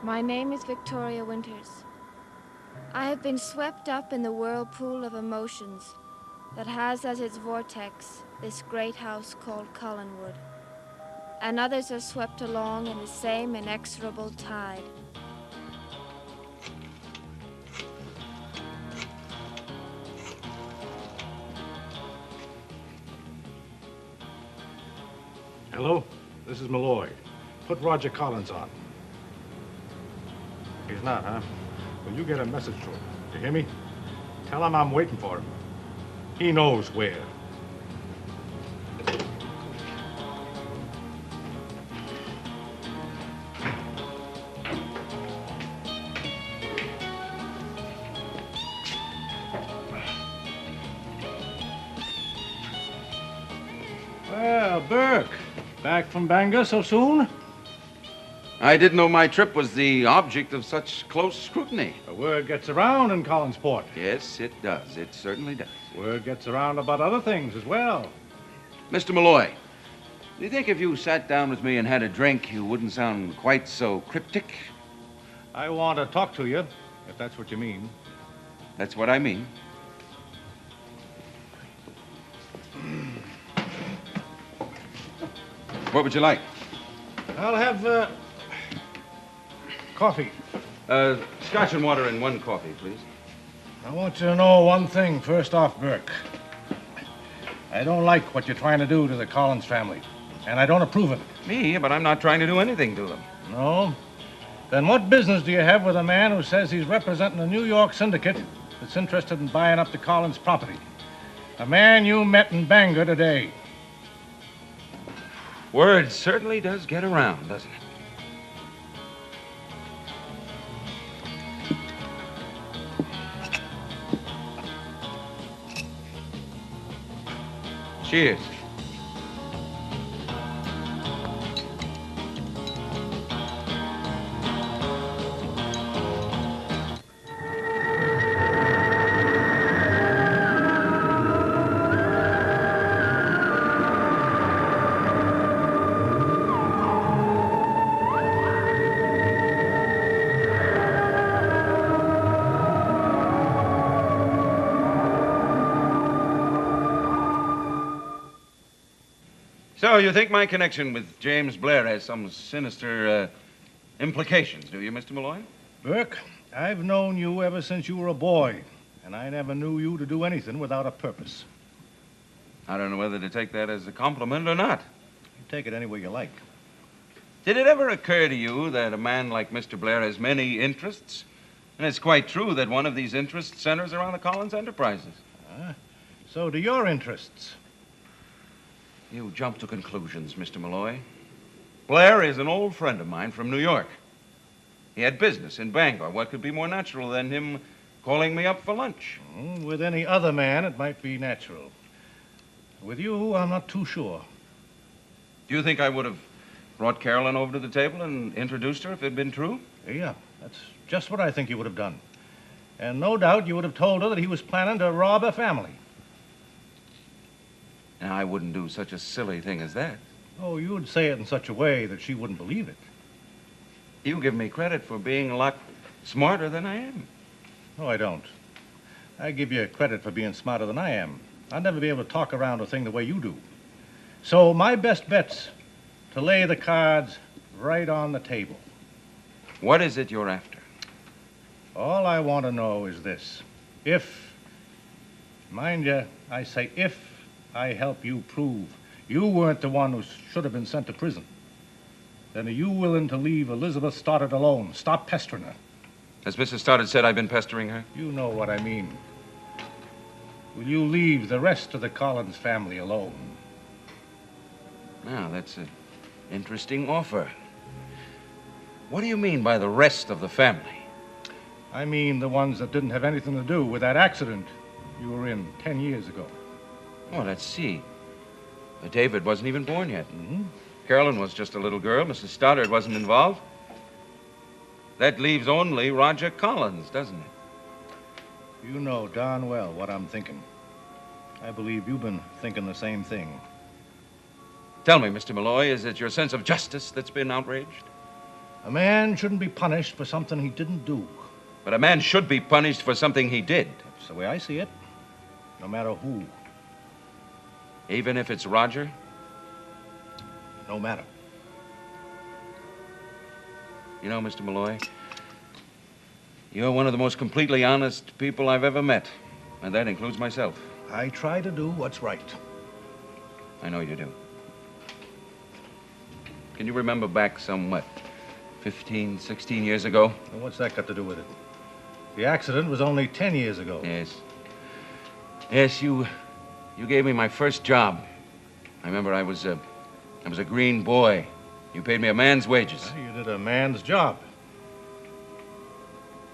My name is Victoria Winters. I have been swept up in the whirlpool of emotions that has as its vortex this great house called Collinwood, and others are swept along in the same inexorable tide. Hello, this is Malloy. Put Roger Collins on. He's not, huh? Well, you get a message to him. You hear me? Tell him I'm waiting for him. He knows where. Well, Burke, back from Bangor so soon? I didn't know my trip was the object of such close scrutiny. The word gets around in Collinsport. Yes, it does. It certainly does. Word gets around about other things as well. Mr. Malloy, do you think if you sat down with me and had a drink, you wouldn't sound quite so cryptic? I want to talk to you, if that's what you mean. That's what I mean. What would you like? I'll have, coffee. Scotch and water and one coffee, please. I want you to know one thing first off, Burke. I don't like what you're trying to do to the Collins family, and I don't approve of it. Me? But I'm not trying to do anything to them. No? Then what business do you have with a man who says he's representing a New York syndicate that's interested in buying up the Collins property? A man you met in Bangor today. Word certainly does get around, doesn't it? Cheers. So, you think my connection with James Blair has some sinister implications, do you, Mr. Malloy? Burke, I've known you ever since you were a boy, and I never knew you to do anything without a purpose. I don't know whether to take that as a compliment or not. You take it any way you like. Did it ever occur to you that a man like Mr. Blair has many interests? And it's quite true that one of these interests centers around the Collins enterprises. So do your interests. You jump to conclusions, Mr. Malloy. Blair is an old friend of mine from New York. He had business in Bangor. What could be more natural than him calling me up for lunch? With any other man, it might be natural. With you, I'm not too sure. Do you think I would have brought Carolyn over to the table and introduced her if it had been true? Yeah, that's just what I think you would have done. And no doubt you would have told her that he was planning to rob her family. And I wouldn't do such a silly thing as that. Oh, you would say it in such a way that she wouldn't believe it. You give me credit for being a lot smarter than I am. No, I don't. I give you credit for being smarter than I am. I'd never be able to talk around a thing the way you do. So my best bet's to lay the cards right on the table. What is it you're after? All I want to know is this. If, mind you, I say if I help you prove you weren't the one who should have been sent to prison, then are you willing to leave Elizabeth Stoddard alone? Stop pestering her. As Mrs. Stoddard said, I've been pestering her. You know what I mean. Will you leave the rest of the Collins family alone? Now, that's an interesting offer. What do you mean by the rest of the family? I mean the ones that didn't have anything to do with that accident you were in 10 years ago. Oh, let's see. David wasn't even born yet. Mm-hmm. Carolyn was just a little girl. Mrs. Stoddard wasn't involved. That leaves only Roger Collins, doesn't it? You know darn well what I'm thinking. I believe you've been thinking the same thing. Tell me, Mr. Malloy, is it your sense of justice that's been outraged? A man shouldn't be punished for something he didn't do. But a man should be punished for something he did. That's the way I see it. No matter who. Even if it's Roger? No matter. You know, Mr. Malloy, you're one of the most completely honest people I've ever met. And that includes myself. I try to do what's right. I know you do. Can you remember back some, 15, 16 years ago? Well, what's that got to do with it? The accident was only 10 years ago. Yes. Yes, you gave me my first job. I remember I was a green boy. You paid me a man's wages. Well, you did a man's job.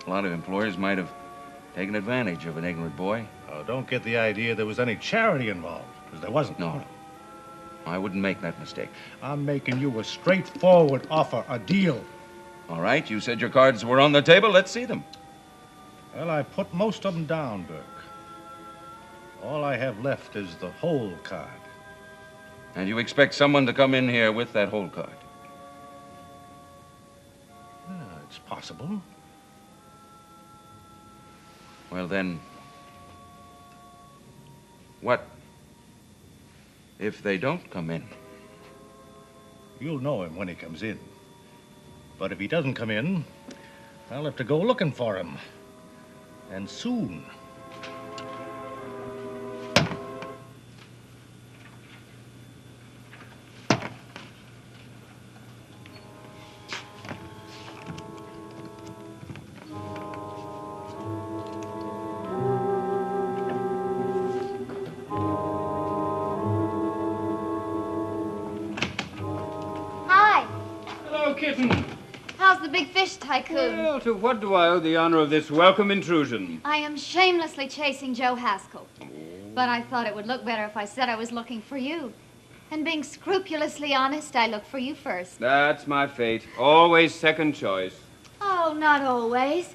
A lot of employers might have taken advantage of an ignorant boy. Oh, don't get the idea there was any charity involved, because there wasn't. No. I wouldn't make that mistake. I'm making you a straightforward offer, a deal. All right, you said your cards were on the table. Let's see them. Well, I put most of them down, Burke. All I have left is the whole card. And you expect someone to come in here with that whole card? It's possible. Well, then, what if they don't come in? You'll know him when he comes in. But if he doesn't come in, I'll have to go looking for him. And soon. How's the big fish, Tycoon? Well, to what do I owe the honor of this welcome intrusion? I am shamelessly chasing Joe Haskell. But I thought it would look better if I said I was looking for you. And being scrupulously honest, I look for you first. That's my fate. Always second choice. Oh, not always.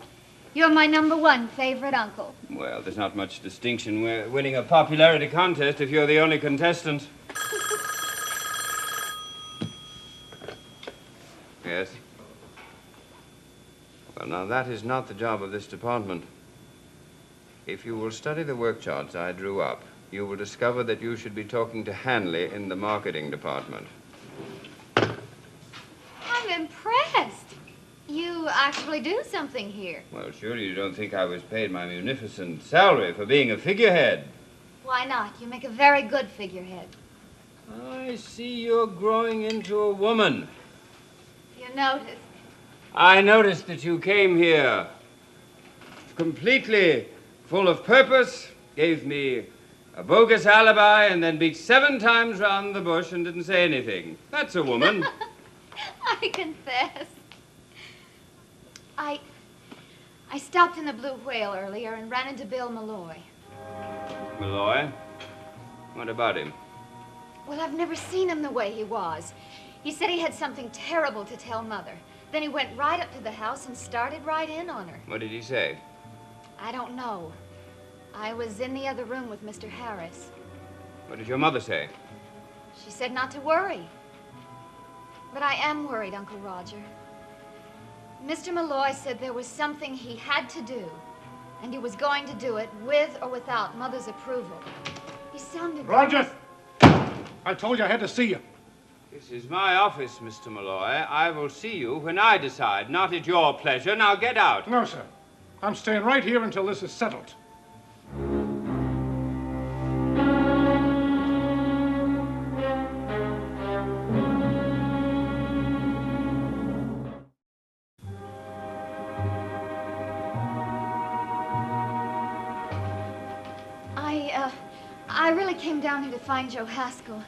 You're my #1 favorite uncle. Well, there's not much distinction winning a popularity contest if you're the only contestant. Yes? Well, now, that is not the job of this department. If you will study the work charts I drew up, you will discover that you should be talking to Hanley in the marketing department. I'm impressed. You actually do something here. Well, surely you don't think I was paid my munificent salary for being a figurehead. Why not? You make a very good figurehead. I see you're growing into a woman. You notice? I noticed that you came here completely full of purpose, gave me a bogus alibi, and then beat 7 times round the bush and didn't say anything. That's a woman. I confess. I stopped in the Blue Whale earlier and ran into Bill Malloy. Malloy? What about him? Well, I've never seen him the way he was. He said he had something terrible to tell Mother. Then he went right up to the house and started right in on her. What did he say? I don't know. I was in the other room with Mr. Harris. What did your mother say? She said not to worry. But I am worried, Uncle Roger. Mr. Malloy said there was something he had to do, and he was going to do it with or without Mother's approval. He sounded... Roger! I told you I had to see you. This is my office, Mr. Malloy. I will see you when I decide, not at your pleasure. Now get out. No, sir. I'm staying right here until this is settled. I really came down here to find Joe Haskell.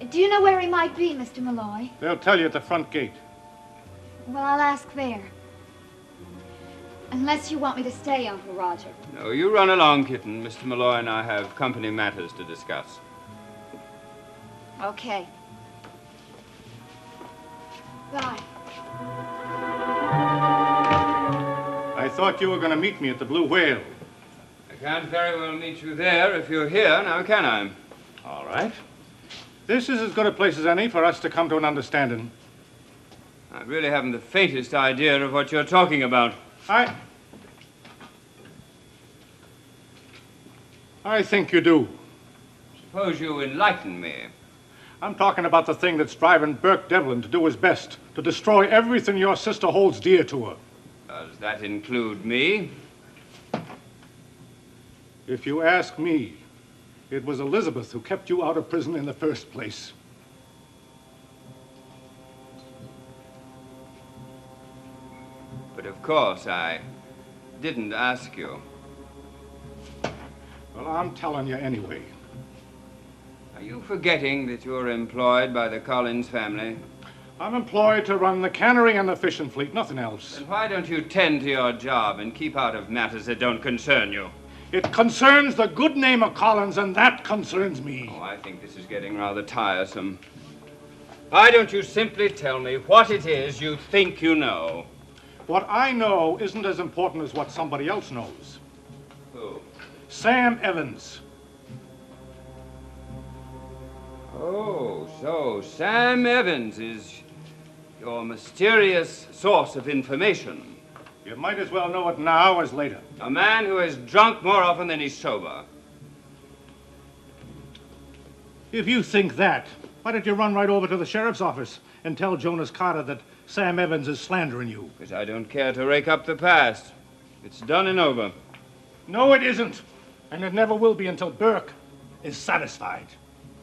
Do you know where he might be, Mr. Malloy? They'll tell you at the front gate. Well, I'll ask there. Unless you want me to stay, Uncle Roger. No, you run along, kitten. Mr. Malloy and I have company matters to discuss. Okay. Bye. I thought you were going to meet me at the Blue Whale. I can't very well meet you there if you're here, now can I? All right. This is as good a place as any for us to come to an understanding. I really haven't the faintest idea of what you're talking about. I think you do. Suppose you enlighten me. I'm talking about the thing that's driving Burke Devlin to do his best, to destroy everything your sister holds dear to her. Does that include me? If you ask me, it was Elizabeth who kept you out of prison in the first place. But of course, I didn't ask you. Well, I'm telling you anyway. Are you forgetting that you're employed by the Collins family? I'm employed to run the cannery and the fishing fleet, nothing else. Then why don't you tend to your job and keep out of matters that don't concern you? It concerns the good name of Collins, and that concerns me. Oh, I think this is getting rather tiresome. Why don't you simply tell me what it is you think you know? What I know isn't as important as what somebody else knows. Who? Sam Evans. Oh, so Sam Evans is your mysterious source of information. You might as well know it now as later. A man who is drunk more often than he's sober. If you think that, why don't you run right over to the sheriff's office and tell Jonas Carter that Sam Evans is slandering you? Because I don't care to rake up the past. It's done and over. No, it isn't. And it never will be until Burke is satisfied.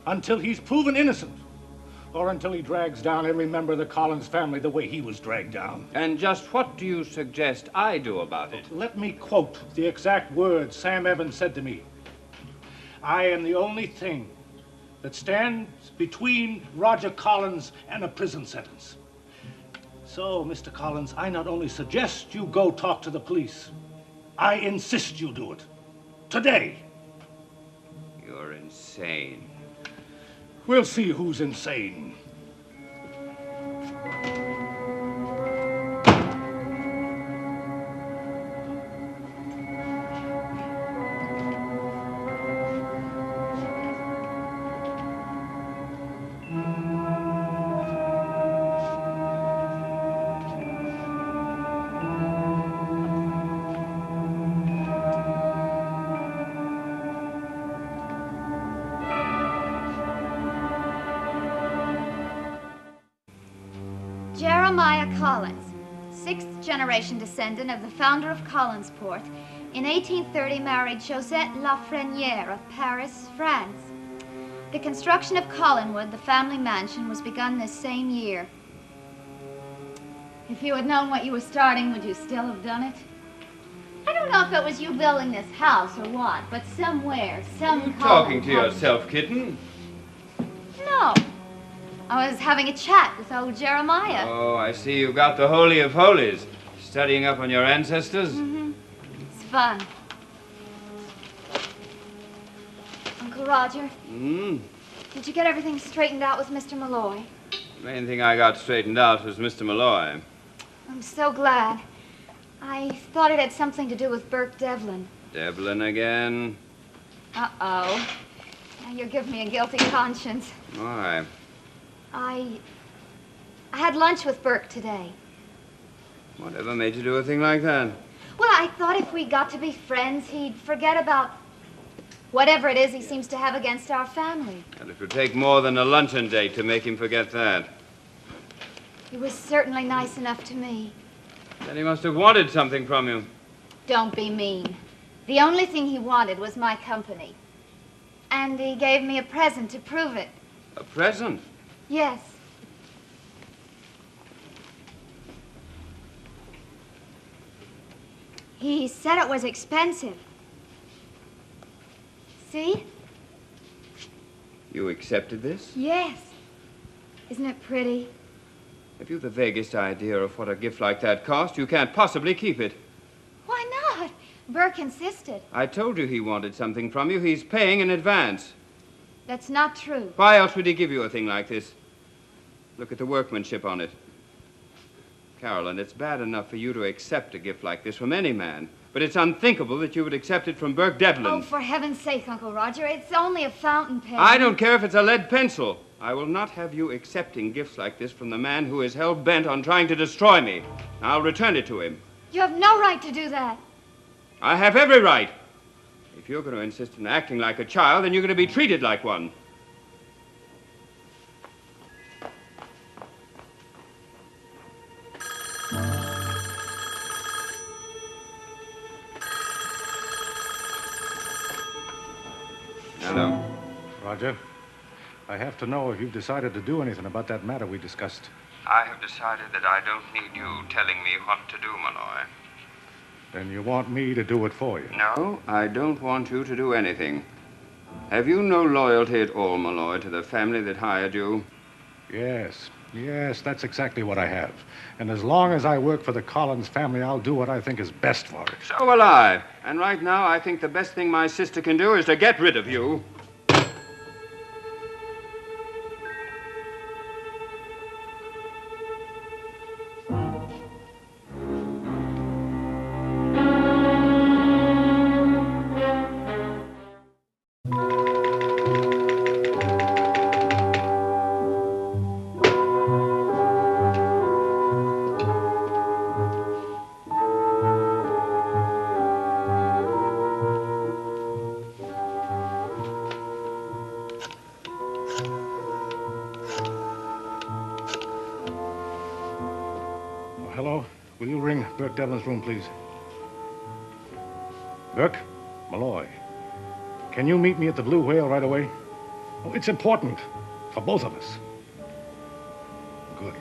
Until he's proven innocent. Or until he drags down every member of the Collins family the way he was dragged down. And just what do you suggest I do about it? Let me quote the exact words Sam Evans said to me. I am the only thing that stands between Roger Collins and a prison sentence. So, Mr. Collins, I not only suggest you go talk to the police, I insist you do it. Today. You're insane. We'll see who's insane. Collins, sixth-generation descendant of the founder of Collinsport, in 1830 married Josette Lafreniere of Paris, France. The construction of Collinwood, the family mansion, was begun this same year. If you had known what you were starting, would you still have done it? I don't know if it was you building this house or what, but somewhere, some talking to yourself, kitten? No. I was having a chat with old Jeremiah. Oh, I see you've got the Holy of Holies. Studying up on your ancestors? Mm-hmm. It's fun. Uncle Roger? Did you get everything straightened out with Mr. Malloy? The main thing I got straightened out was Mr. Malloy. I'm so glad. I thought it had something to do with Burke Devlin. Devlin again? Uh-oh. Now you're giving me a guilty conscience. Why? I had lunch with Burke today. Whatever made you do a thing like that? Well, I thought if we got to be friends, he'd forget about whatever it is he seems to have against our family. And it would take more than a luncheon date to make him forget that. He was certainly nice enough to me. Then he must have wanted something from you. Don't be mean. The only thing he wanted was my company. And he gave me a present to prove it. A present? Yes. He said it was expensive. See? You accepted this? Yes. Isn't it pretty? If you've the vaguest idea of what a gift like that cost, you can't possibly keep it. Why not? Burke insisted. I told you he wanted something from you. He's paying in advance. That's not true. Why else would he give you a thing like this? Look at the workmanship on it. Carolyn, it's bad enough for you to accept a gift like this from any man. But But it's unthinkable that you would accept it from Burke Devlin. Oh, for heaven's sake, Uncle Roger, it's only a fountain pen. I don't care if it's a lead pencil. I will not have you accepting gifts like this from the man who is hell-bent on trying to destroy me. I'll return it to him. You have no right to do that. I have every right. If you're going to insist on acting like a child, then you're going to be treated like one. Hello. Roger, I have to know if you've decided to do anything about that matter we discussed. I have decided that I don't need you telling me what to do, Malloy. Then you want me to do it for you? No, I don't want you to do anything. Have you no loyalty at all, Malloy, to the family that hired you? Yes, that's exactly what I have. And as long as I work for the Collins family, I'll do what I think is best for it. So will I. And right now, I think the best thing my sister can do is to get rid of you. Hello? Will you ring Burke Devlin's room, please? Burke? Malloy. Can you meet me at the Blue Whale right away? Oh, it's important. For both of us. Good.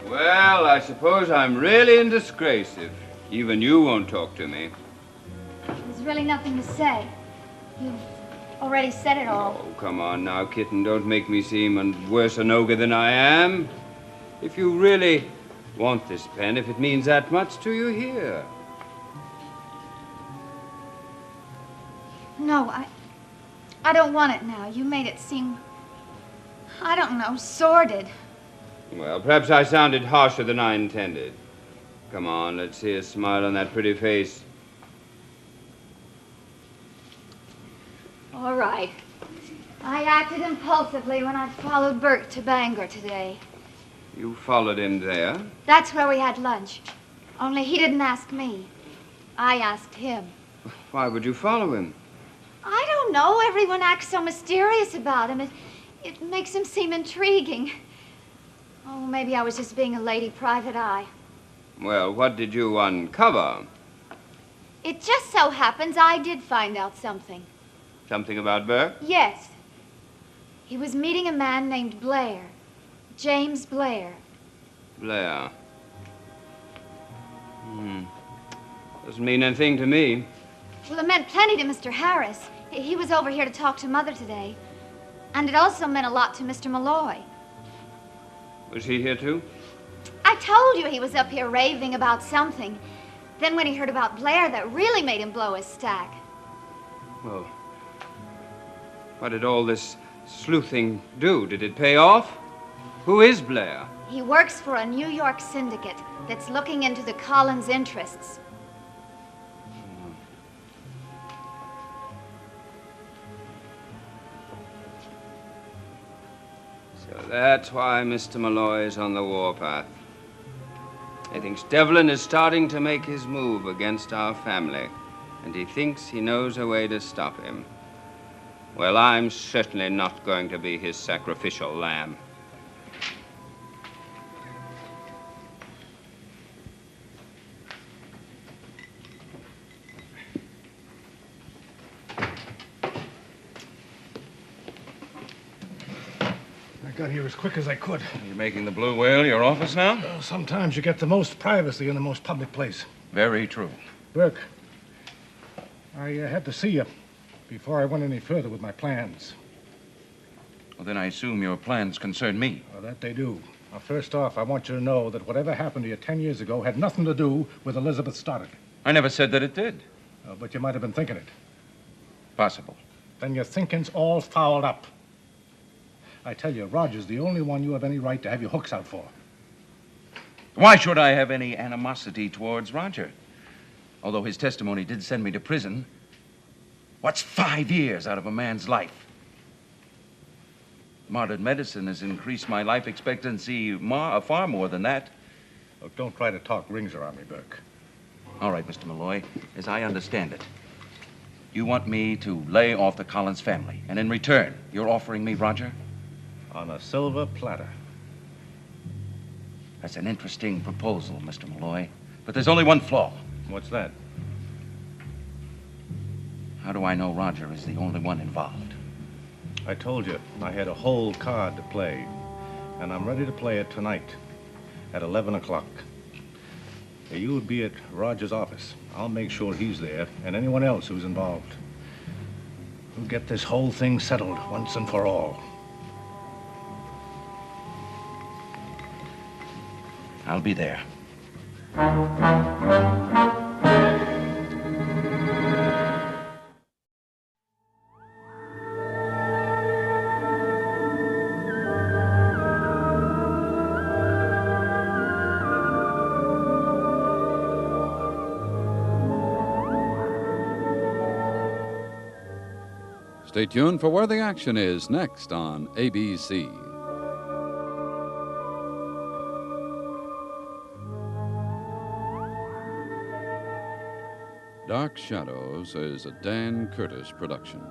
Well, I suppose I'm really in disgrace if even you won't talk to me. There's really nothing to say. You've already said it all. Oh, come on now, kitten. Don't make me seem worse an ogre than I am. If you really want this pen, if it means that much to you, here. No, I don't want it now. You made it seem, I don't know, sordid. Well, perhaps I sounded harsher than I intended. Come on, let's see a smile on that pretty face. All right. I acted impulsively when I followed Burke to Bangor today. You followed him there? That's where we had lunch. Only he didn't ask me. I asked him. Why would you follow him? I don't know. Everyone acts so mysterious about him. It makes him seem intriguing. Oh, maybe I was just being a lady private eye. Well, what did you uncover? It just so happens I did find out something. Something about Burke? Yes. He was meeting a man named Blair. James Blair. Blair. Doesn't mean anything to me. Well, it meant plenty to Mr. Harris. He was over here to talk to Mother today. And it also meant a lot to Mr. Malloy. Was he here too? I told you he was up here raving about something. Then when he heard about Blair, that really made him blow his stack. Well, what did all this sleuthing do? Did it pay off? Who is Blair? He works for a New York syndicate that's looking into the Collins interests. So that's why Mr. Malloy is on the warpath. He thinks Devlin is starting to make his move against our family, and he thinks he knows a way to stop him. Well, I'm certainly not going to be his sacrificial lamb. I got here as quick as I could. You're making the Blue Whale your office now? Sometimes you get the most privacy in the most public place. Very true. Burke, I had to see you before I went any further with my plans. Well, then I assume your plans concern me. Well, that they do. Now, first off, I want you to know that whatever happened to you 10 years ago had nothing to do with Elizabeth Stoddard. I never said that it did. But you might have been thinking it. Possible. Then your thinking's all fouled up. I tell you, Roger's the only one you have any right to have your hooks out for. Why should I have any animosity towards Roger? Although his testimony did send me to prison, what's 5 years out of a man's life? Modern medicine has increased my life expectancy far more than that. Look, don't try to talk rings around me, Burke. All right, Mr. Malloy, as I understand it, you want me to lay off the Collins family, and in return, you're offering me Roger? On a silver platter. That's an interesting proposal, Mr. Malloy, but there's only one flaw. What's that? How do I know Roger is the only one involved? I told you, I had a whole card to play, and I'm ready to play it tonight at 11 o'clock. You would be at Roger's office. I'll make sure he's there, and anyone else who's involved. We'll get this whole thing settled once and for all. I'll be there. Stay tuned for Where the Action Is next on ABC. Dark Shadows is a Dan Curtis production.